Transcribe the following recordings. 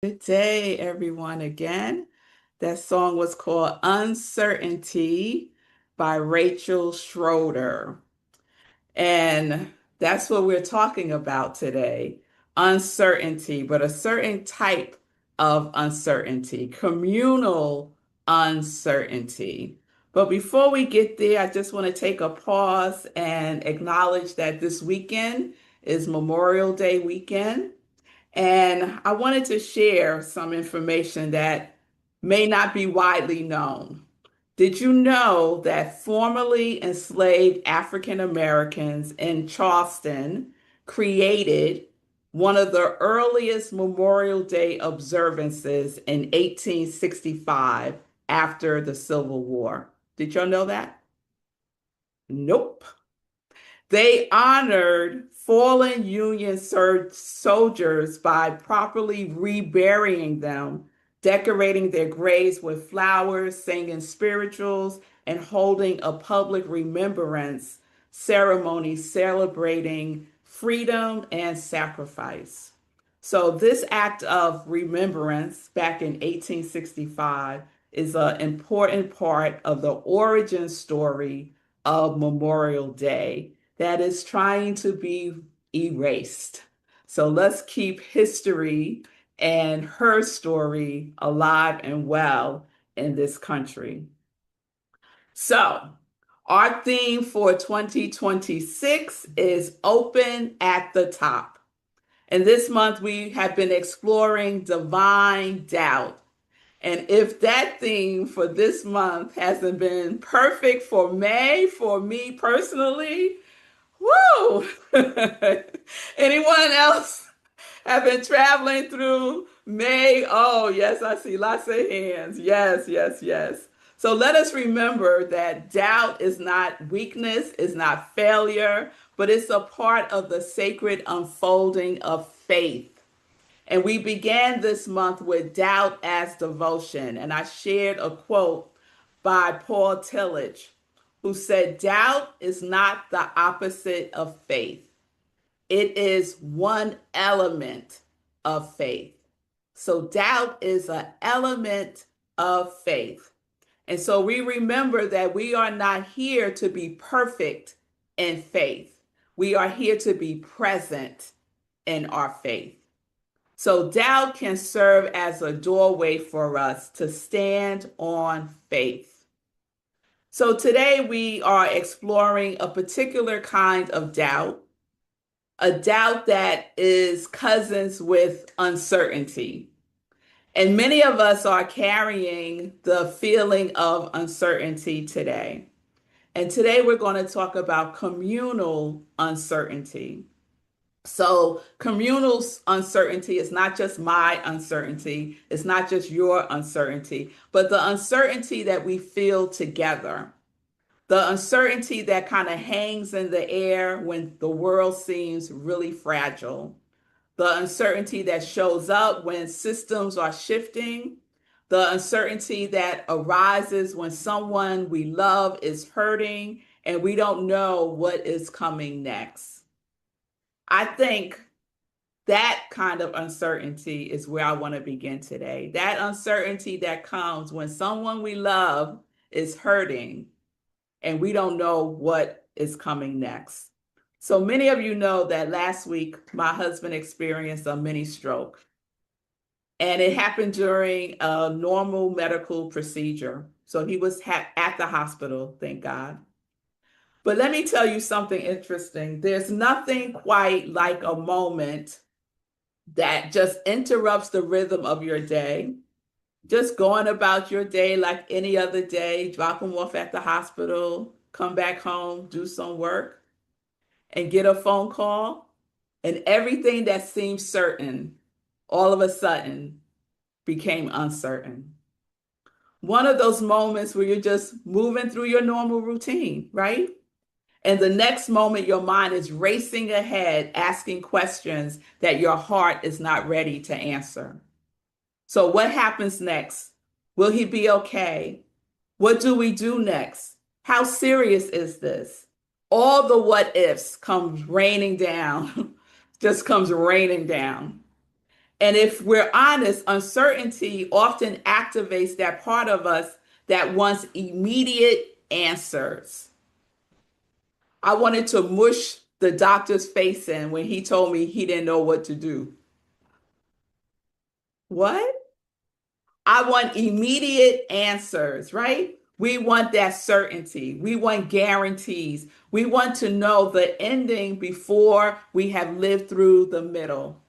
Good day, everyone, again. That song was called Uncertainty by Rachel Schroeder. And that's what we're talking about today. Uncertainty, but a certain type of uncertainty, communal uncertainty. But before we get there, I just want to take a pause and acknowledge that this weekend is Memorial Day weekend. And I wanted to share some information that may not be widely known. Did you know that formerly enslaved African Americans in Charleston created one of the earliest Memorial Day observances in 1865 after the Civil War? Did y'all know that? Nope. They honored fallen Union soldiers by properly reburying them, decorating their graves with flowers, singing spirituals, and holding a public remembrance ceremony celebrating freedom and sacrifice. So, this act of remembrance back in 1865 is an important part of the origin story of Memorial Day that is trying to be erased. So let's keep history and her story alive and well in this country. So, our theme for 2026 is open at the top. And this month we have been exploring divine doubt. And if that theme for this month hasn't been perfect for May, for me personally, woo! Anyone else have been traveling through May? Oh, yes, I see lots of hands. Yes, yes, yes. So let us remember that doubt is not weakness, is not failure, but it's a part of the sacred unfolding of faith. And we began this month with doubt as devotion. And I shared a quote by Paul Tillich, who said, doubt is not the opposite of faith. It is one element of faith. So doubt is an element of faith. And so we remember that we are not here to be perfect in faith. We are here to be present in our faith. So doubt can serve as a doorway for us to stand on faith. So today we are exploring a particular kind of doubt, a doubt that is cousins with uncertainty. And many of us are carrying the feeling of uncertainty today. And today we're going to talk about communal uncertainty. So, communal uncertainty is not just my uncertainty, it's not just your uncertainty, but the uncertainty that we feel together, the uncertainty that kind of hangs in the air when the world seems really fragile, the uncertainty that shows up when systems are shifting, the uncertainty that arises when someone we love is hurting and we don't know what is coming next. I think that kind of uncertainty is where I want to begin today. That uncertainty that comes when someone we love is hurting and we don't know what is coming next. So many of you know that last week my husband experienced a mini stroke, and it happened during a normal medical procedure. So he was at the hospital, thank God. But let me tell you something interesting. There's nothing quite like a moment that just interrupts the rhythm of your day. Just going about your day like any other day, drop them off at the hospital, come back home, do some work, and get a phone call, and everything that seemed certain all of a sudden became uncertain. One of those moments where you're just moving through your normal routine, right? And the next moment, your mind is racing ahead, asking questions that your heart is not ready to answer. So, what happens next? Will he be okay? What do we do next? How serious is this? All the what ifs comes raining down, just comes raining down. And if we're honest, uncertainty often activates that part of us that wants immediate answers. I wanted to mush the doctor's face in when he told me he didn't know what to do. What? I want immediate answers, right? We want that certainty. We want guarantees. We want to know the ending before we have lived through the middle.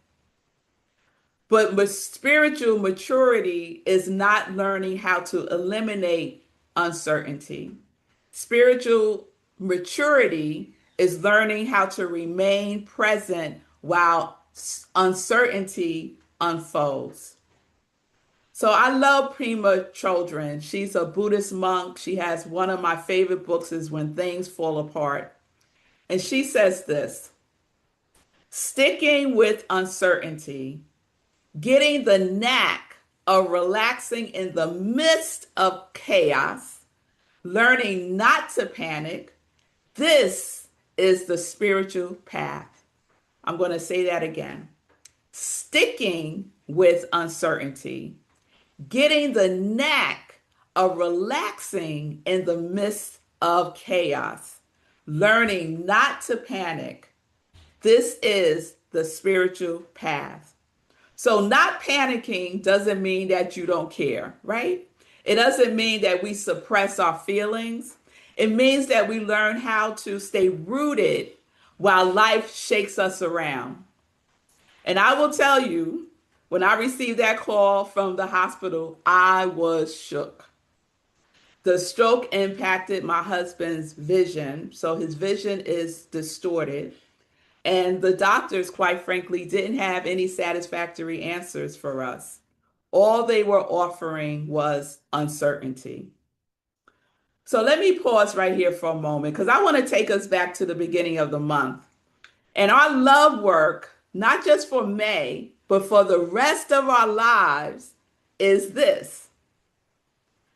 But spiritual maturity is not learning how to eliminate uncertainty. Spiritual maturity is learning how to remain present while uncertainty unfolds. So I love Prima Chodron. She's a Buddhist monk. She has one of my favorite books is When Things Fall Apart. And she says this, sticking with uncertainty, getting the knack of relaxing in the midst of chaos, learning not to panic, this is the spiritual path. I'm going to say that again. Sticking with uncertainty, getting the knack of relaxing in the midst of chaos, learning not to panic. This is the spiritual path. So, not panicking doesn't mean that you don't care, right? It doesn't mean that we suppress our feelings. It means that we learn how to stay rooted while life shakes us around. And I will tell you, when I received that call from the hospital, I was shook. The stroke impacted my husband's vision, so his vision is distorted. And the doctors, quite frankly, didn't have any satisfactory answers for us. All they were offering was uncertainty. So let me pause right here for a moment because I want to take us back to the beginning of the month. And our love work, not just for May, but for the rest of our lives, is this.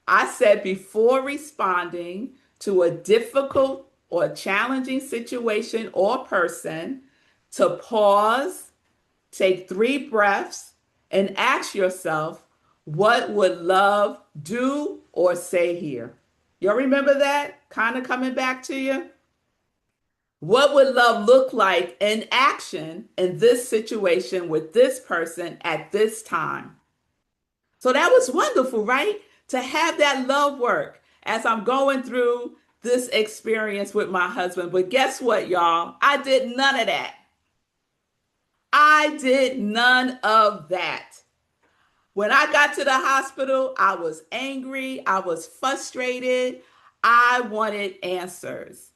I said before responding to a difficult or challenging situation or person, to pause, take 3 breaths, and ask yourself, what would love do or say here? Y'all remember that? Kind of coming back to you? What would love look like in action in this situation with this person at this time? So that was wonderful, right? To have that love work as I'm going through this experience with my husband. But guess what, y'all? I did none of that. I did none of that. When I got to the hospital, I was angry. I was frustrated. I wanted answers.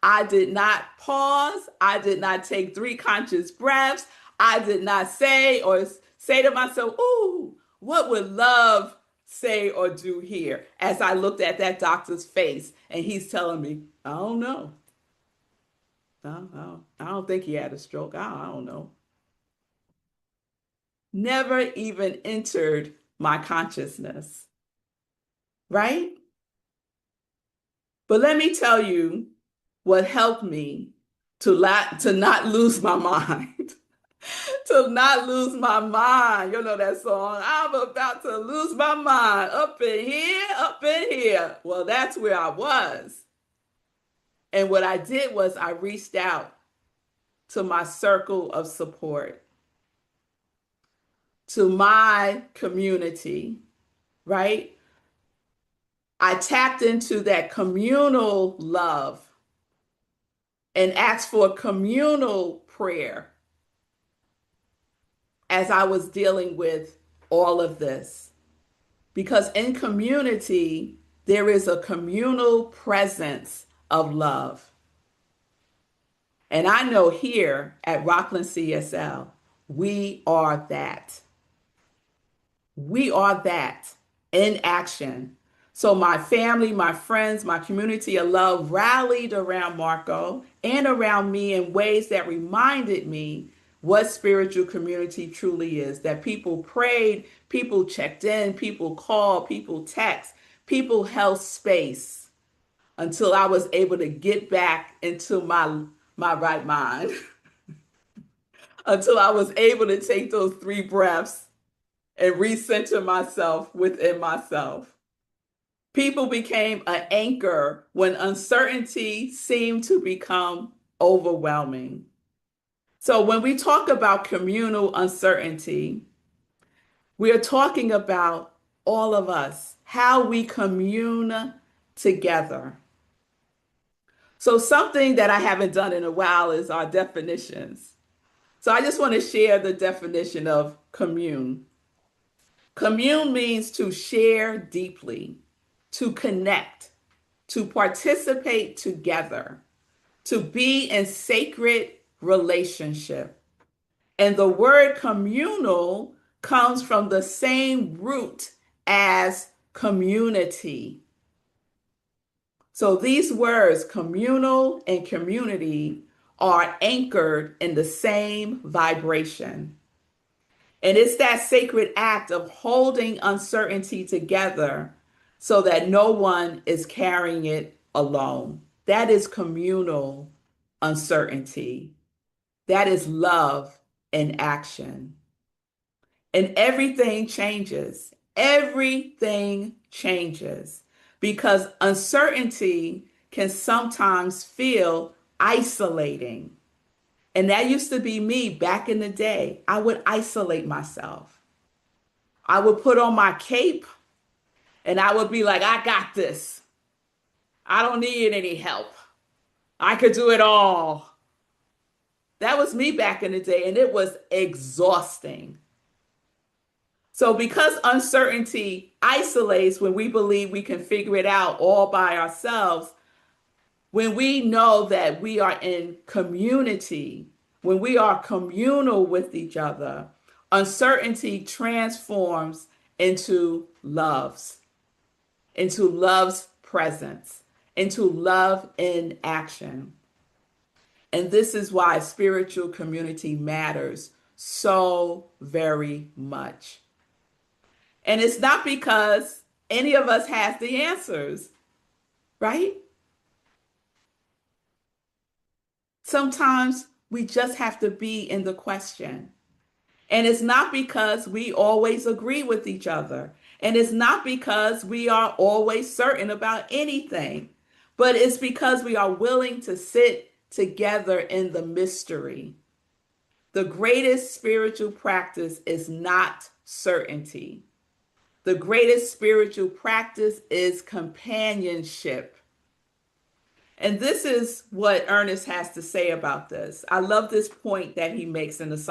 I did not pause. I did not take 3 conscious breaths. I did not say to myself, ooh, what would love say or do here? As I looked at that doctor's face and he's telling me, I don't know. I don't think he had a stroke. I don't know. Never even entered my consciousness, right? But let me tell you what helped me to not lose my mind. To not lose my mind. You know that song, I'm about to lose my mind. Up in here, up in here. Well, that's where I was. And what I did was I reached out to my circle of support, to my community, right? I tapped into that communal love and asked for communal prayer as I was dealing with all of this. Because in community, there is a communal presence of love. And I know here at Rockland CSL, we are that. We are that in action. So my family, my friends, my community of love rallied around Marco and around me in ways that reminded me what spiritual community truly is. That people prayed, people checked in, people called, people text, people held space until I was able to get back into my right mind. until I was able to take those 3 breaths and recenter myself within myself. People became an anchor when uncertainty seemed to become overwhelming. So, when we talk about communal uncertainty, we are talking about all of us, how we commune together. So, something that I haven't done in a while is our definitions. So, I just want to share the definition of commune. Commune means to share deeply, to connect, to participate together, to be in sacred relationship. And the word communal comes from the same root as community. So these words, communal and community, are anchored in the same vibration. And it's that sacred act of holding uncertainty together so that no one is carrying it alone. That is communal uncertainty. That is love in action. And everything changes. Everything changes because uncertainty can sometimes feel isolating. And that used to be me back in the day. I would isolate myself. I would put on my cape and I would be like, I got this. I don't need any help. I could do it all. That was me back in the day, and it was exhausting. So, because uncertainty isolates when we believe we can figure it out all by ourselves, when we know that we are in community, when we are communal with each other, uncertainty transforms into love's presence, into love in action. And this is why spiritual community matters so very much. And it's not because any of us has the answers, right? Sometimes we just have to be in the question. And it's not because we always agree with each other. And it's not because we are always certain about anything, but it's because we are willing to sit together in the mystery. The greatest spiritual practice is not certainty. The greatest spiritual practice is companionship. And this is what Ernest has to say about this. I love this point that he makes in the the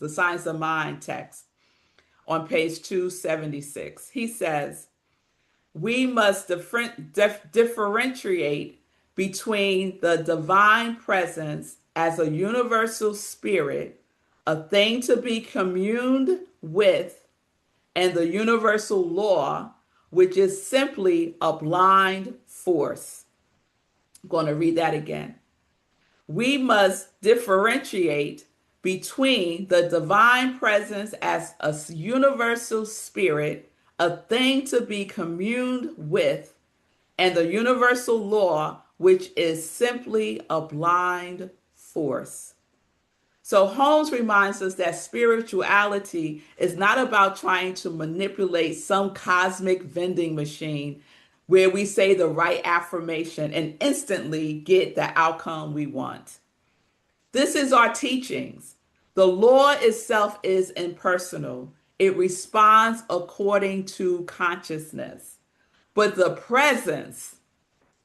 Science of Mind text on page 276. He says, we must differentiate between the divine presence as a universal spirit, a thing to be communed with, and the universal law, which is simply a blind force. I'm going to read that again. We must differentiate between the divine presence as a universal spirit, a thing to be communed with, and the universal law, which is simply a blind force. So Holmes reminds us that spirituality is not about trying to manipulate some cosmic vending machine where we say the right affirmation and instantly get the outcome we want. This is our teachings. The law itself is impersonal. It responds according to consciousness. But the presence,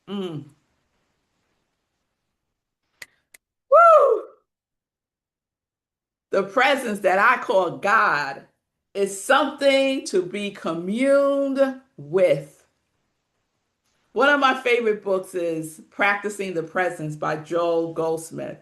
mm, woo, the presence that I call God is something to be communed with. One of my favorite books is Practicing the Presence by Joel Goldsmith.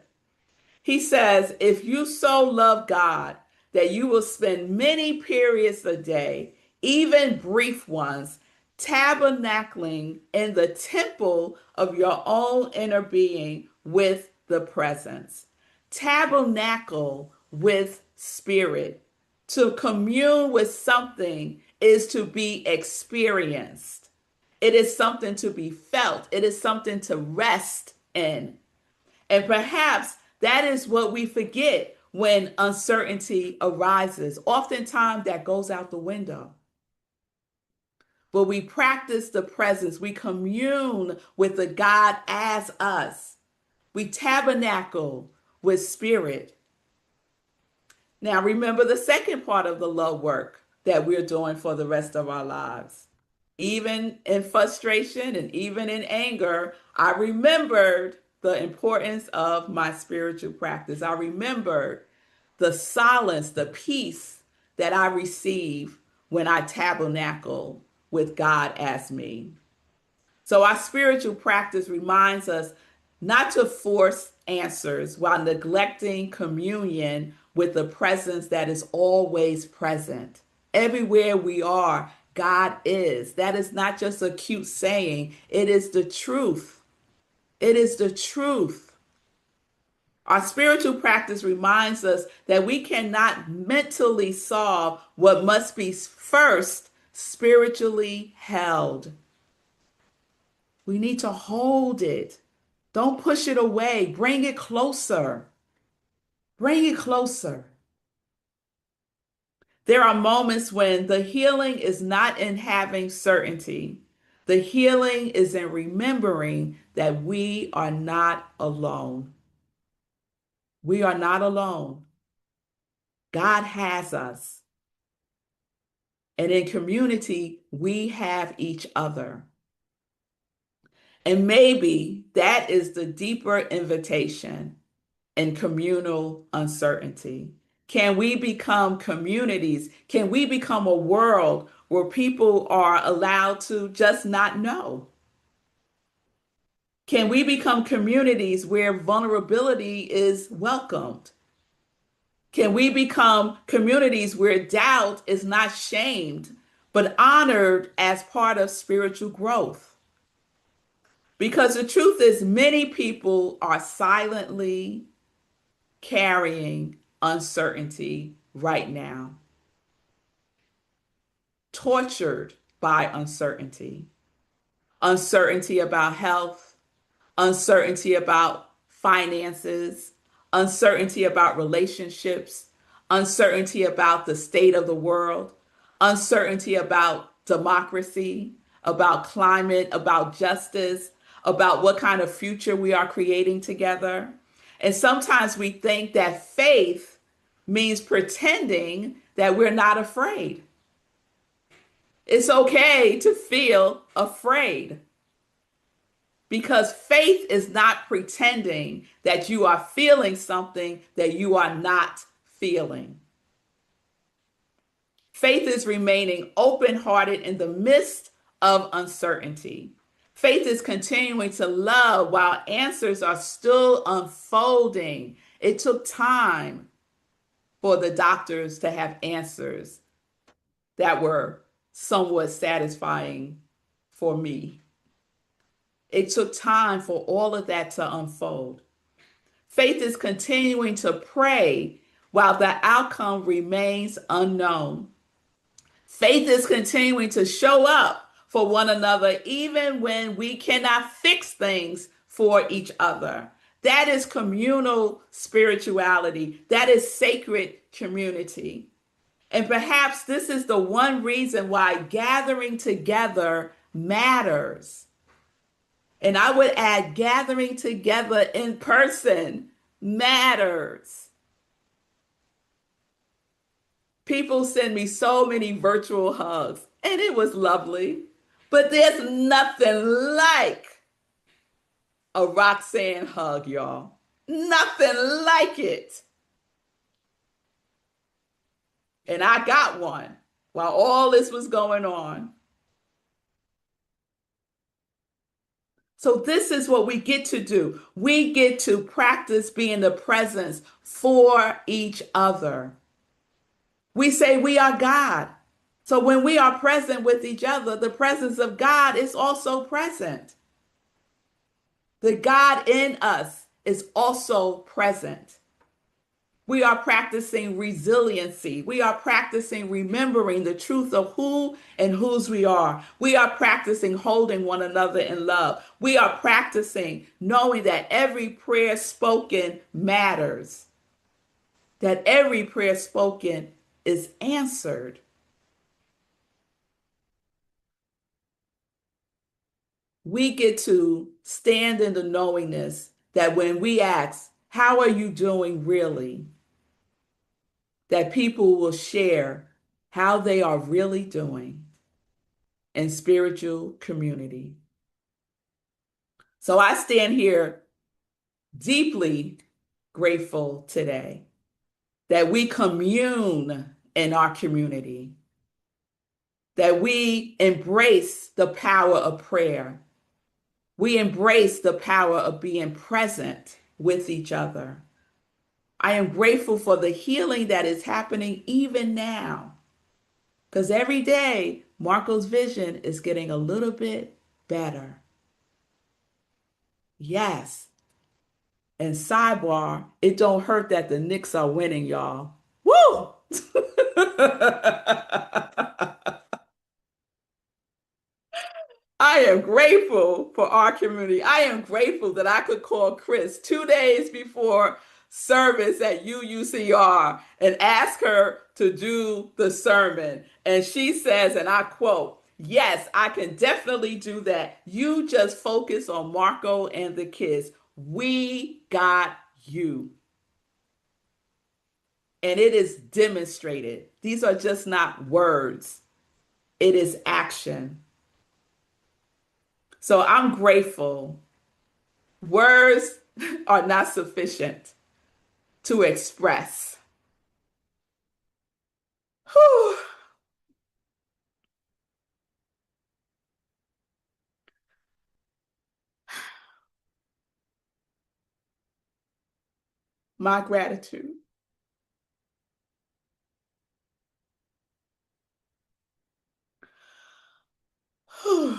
He says, if you so love God that you will spend many periods a day, even brief ones, tabernacling in the temple of your own inner being with the presence. Tabernacle with spirit. To commune with something is to be experienced. It is something to be felt. It is something to rest in. And perhaps That is what we forget when uncertainty arises. Oftentimes that goes out the window. But we practice the presence. We commune with the God as us. We tabernacle with spirit. Now, remember the second part of the love work that we're doing for the rest of our lives. Even in frustration and even in anger, I remembered the importance of my spiritual practice. I remembered the solace, the peace that I receive when I tabernacle with God as me. So our spiritual practice reminds us not to force answers while neglecting communion with the presence that is always present. Everywhere we are, God is. That is not just a cute saying, it is the truth. It is the truth. Our spiritual practice reminds us that we cannot mentally solve what must be first spiritually held. We need to hold it. Don't push it away. Bring it closer. Bring it closer. There are moments when the healing is not in having certainty. The healing is in remembering that we are not alone. We are not alone. God has us. And in community, we have each other. And maybe that is the deeper invitation in communal uncertainty. Can we become communities? Can we become a world where people are allowed to just not know? Can we become communities where vulnerability is welcomed? Can we become communities where doubt is not shamed, but honored as part of spiritual growth? Because the truth is, many people are silently carrying uncertainty right now, tortured by uncertainty. Uncertainty about health, uncertainty about finances, uncertainty about relationships, uncertainty about the state of the world, uncertainty about democracy, about climate, about justice, about what kind of future we are creating together. And sometimes we think that faith means pretending that we're not afraid. It's okay to feel afraid because faith is not pretending that you are feeling something that you are not feeling. Faith is remaining open-hearted in the midst of uncertainty. Faith is continuing to love while answers are still unfolding. It took time for the doctors to have answers that were somewhat satisfying for me. It took time for all of that to unfold. Faith is continuing to pray while the outcome remains unknown. Faith is continuing to show up for one another even when we cannot fix things for each other. That is communal spirituality. That is sacred community. And perhaps this is the one reason why gathering together matters. And I would add gathering together in person matters. People send me so many virtual hugs, and it was lovely. But there's nothing like a Roxanne hug, y'all. Nothing like it. And I got one while all this was going on. So this is what we get to do. We get to practice being the presence for each other. We say we are God. So when we are present with each other, the presence of God is also present. The God in us is also present. We are practicing resiliency. We are practicing remembering the truth of who and whose we are. We are practicing holding one another in love. We are practicing knowing that every prayer spoken matters, that every prayer spoken is answered. We get to stand in the knowingness that when we ask, how are you doing really? That people will share how they are really doing in spiritual community. So I stand here deeply grateful today that we commune in our community, that we embrace the power of prayer. We embrace the power of being present with each other. I am grateful for the healing that is happening even now, because every day Marco's vision is getting a little bit better. Yes. And sidebar, it don't hurt that the Knicks are winning, y'all. Woo! I am grateful for our community. I am grateful that I could call Chris 2 days before service at UUCR and ask her to do the sermon. And she says, and I quote, yes, I can definitely do that. You just focus on Marco and the kids. We got you. And it is demonstrated. These are just not words, it is action. So I'm grateful. Words are not sufficient to express. Whew. My gratitude. Whew.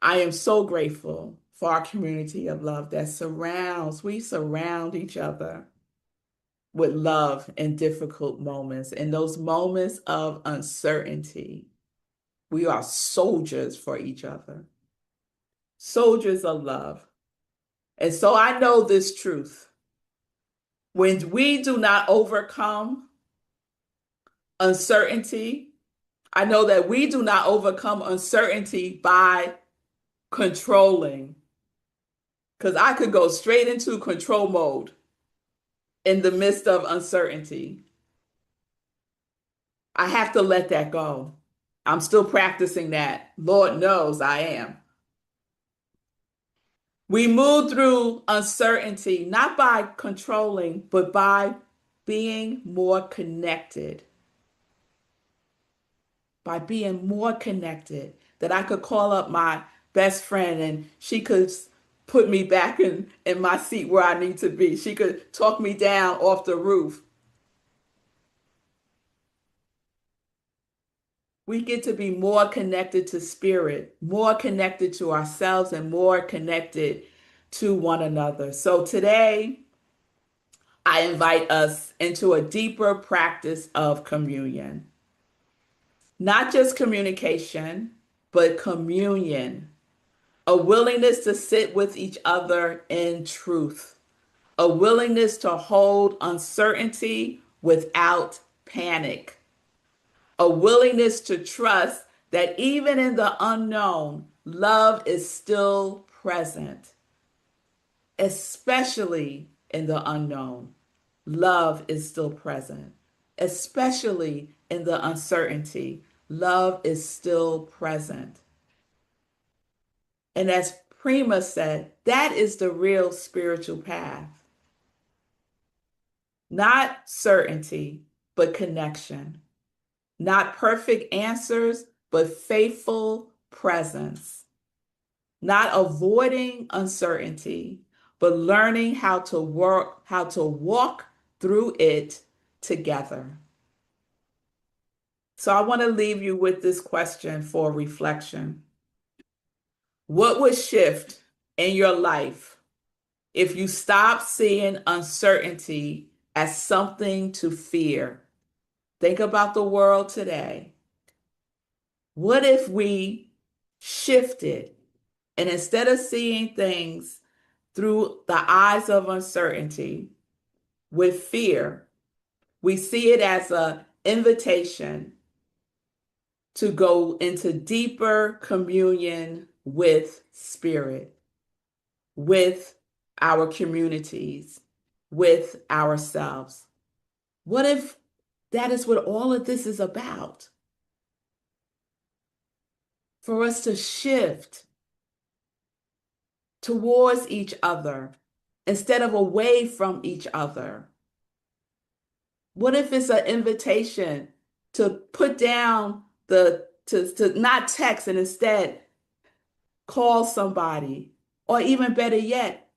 I am so grateful for our community of love that we surround each other with love in difficult moments. In those moments of uncertainty, we are soldiers for each other, soldiers of love. And so I know this truth. When we do not overcome uncertainty, I know that we do not overcome uncertainty by controlling, because I could go straight into control mode in the midst of uncertainty. I have to let that go. I'm still practicing that. Lord knows I am. We move through uncertainty not by controlling, but by being more connected. By being more connected, that I could call up my best friend and she could put me back in my seat where I need to be. She could talk me down off the roof. We get to be more connected to spirit, more connected to ourselves, and more connected to one another. So today, I invite us into a deeper practice of communion. Not just communication, but communion. A willingness to sit with each other in truth. A willingness to hold uncertainty without panic. A willingness to trust that even in the unknown, love is still present, especially in the unknown. Love is still present, especially in the uncertainty. Love is still present. And as Prima said, that is the real spiritual path. Not certainty, but connection. Not perfect answers, but faithful presence. Not avoiding uncertainty, but learning how to walk through it together. So I want to leave you with this question for reflection. What would shift in your life if you stop seeing uncertainty as something to fear? Think about the world today. What if we shifted and instead of seeing things through the eyes of uncertainty with fear, we see it as an invitation to go into deeper communion with Spirit, with our communities, with ourselves? What if that is what all of this is about? For us to shift towards each other instead of away from each other. What if it's an invitation to put down to not text and instead call somebody, or even better yet,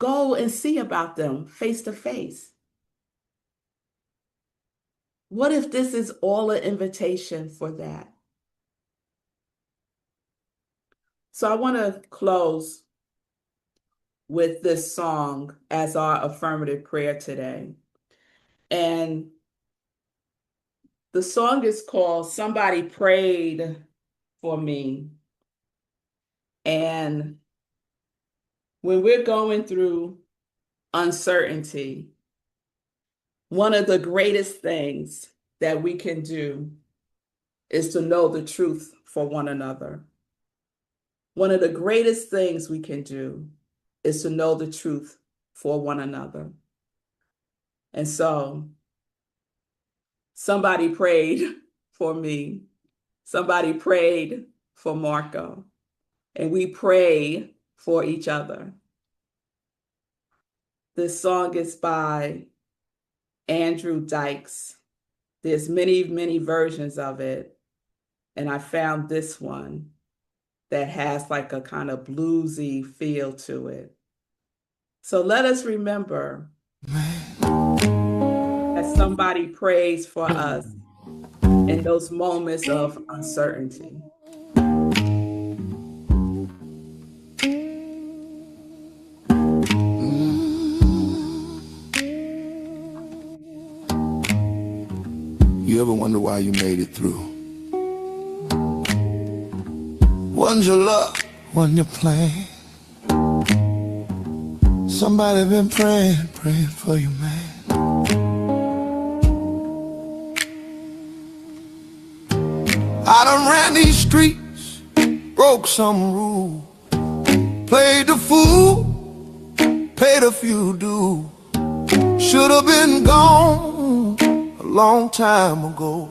go and see about them face to face? What if this is all an invitation for that? So I want to close with this song as our affirmative prayer today. And the song is called Somebody Prayed for Me. And when we're going through uncertainty, one of the greatest things that we can do is to know the truth for one another. One of the greatest things we can do is to know the truth for one another. And so somebody prayed for me. Somebody prayed for Marco. And we pray for each other. This song is by Andrew Dykes. There's many, many versions of it. And I found this one that has like a kind of bluesy feel to it. So let us remember that somebody prays for us in those moments of uncertainty. You ever wonder why you made it through? Wasn't your luck, wasn't your plan? Somebody been praying for you, man. I done ran these streets, broke some rules, played the fool, paid a few dues. Should've been gone a long time ago,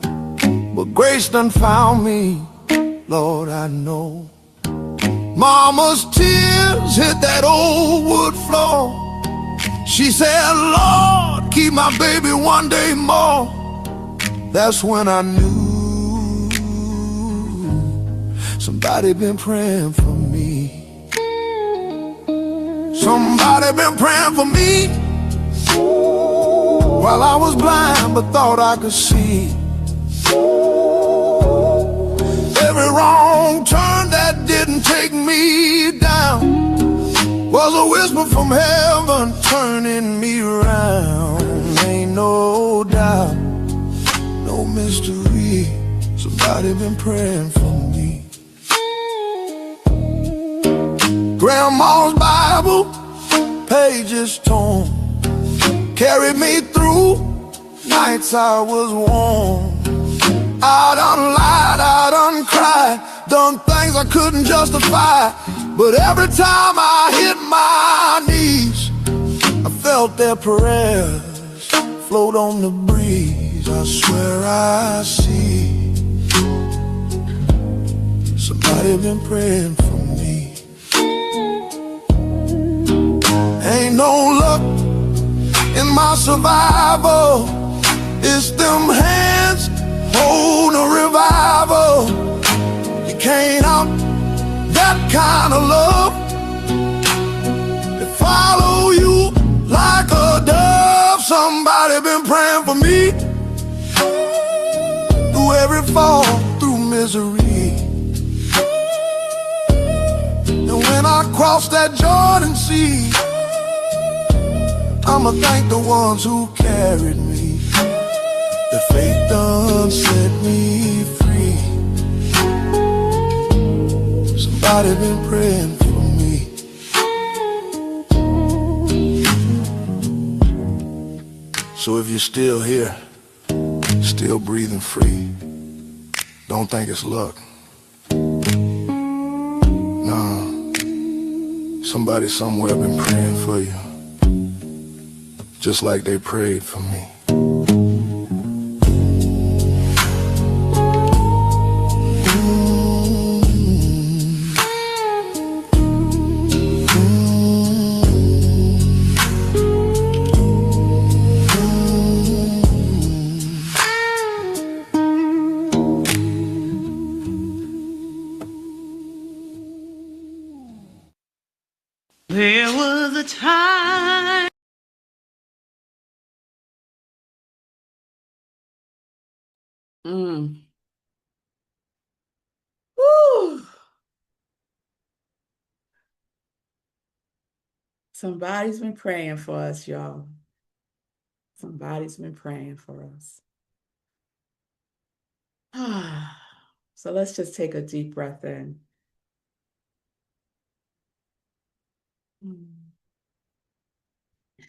but grace done found me, Lord, I know. Mama's tears hit that old wood floor. She said, Lord, keep my baby one day more. That's when I knew somebody been praying for me. Somebody been praying for me while I was blind but thought I could see. Every wrong turn that didn't take me down was a whisper from heaven turning me around. Ain't no doubt, no mystery, somebody been praying for me. Grandma's Bible, pages torn, carried me through nights I was warm. I done lied, I done cried, done things I couldn't justify. But every time I hit my knees, I felt their prayers float on the breeze. I swear I see somebody been praying for me. Ain't no luck in my survival, it's them hands holding a revival. You can't out that kind of love that follow you like a dove. Somebody been praying for me through every fall through misery. And when I cross that Jordan Sea, I'ma thank the ones who carried me. The faith done set me free. Somebody been praying for me. So if you're still here, still breathing free, don't think it's luck. Nah, somebody somewhere been praying for you, just like they prayed for me. There was a time. Mm. Woo. Somebody's been praying for us, y'all. Somebody's been praying for us. So let's just take a deep breath in. Mm.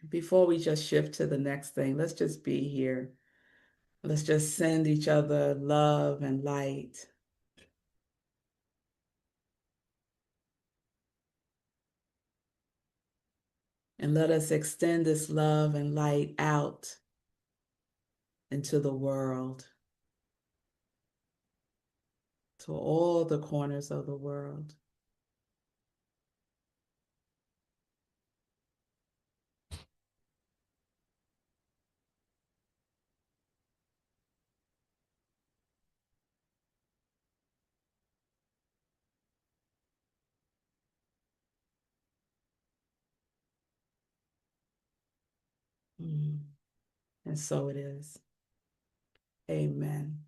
Before we just shift to the next thing, let's just be here. Let's just send each other love and light. And let us extend this love and light out into the world, to all the corners of the world. Mm. And so it is. Amen.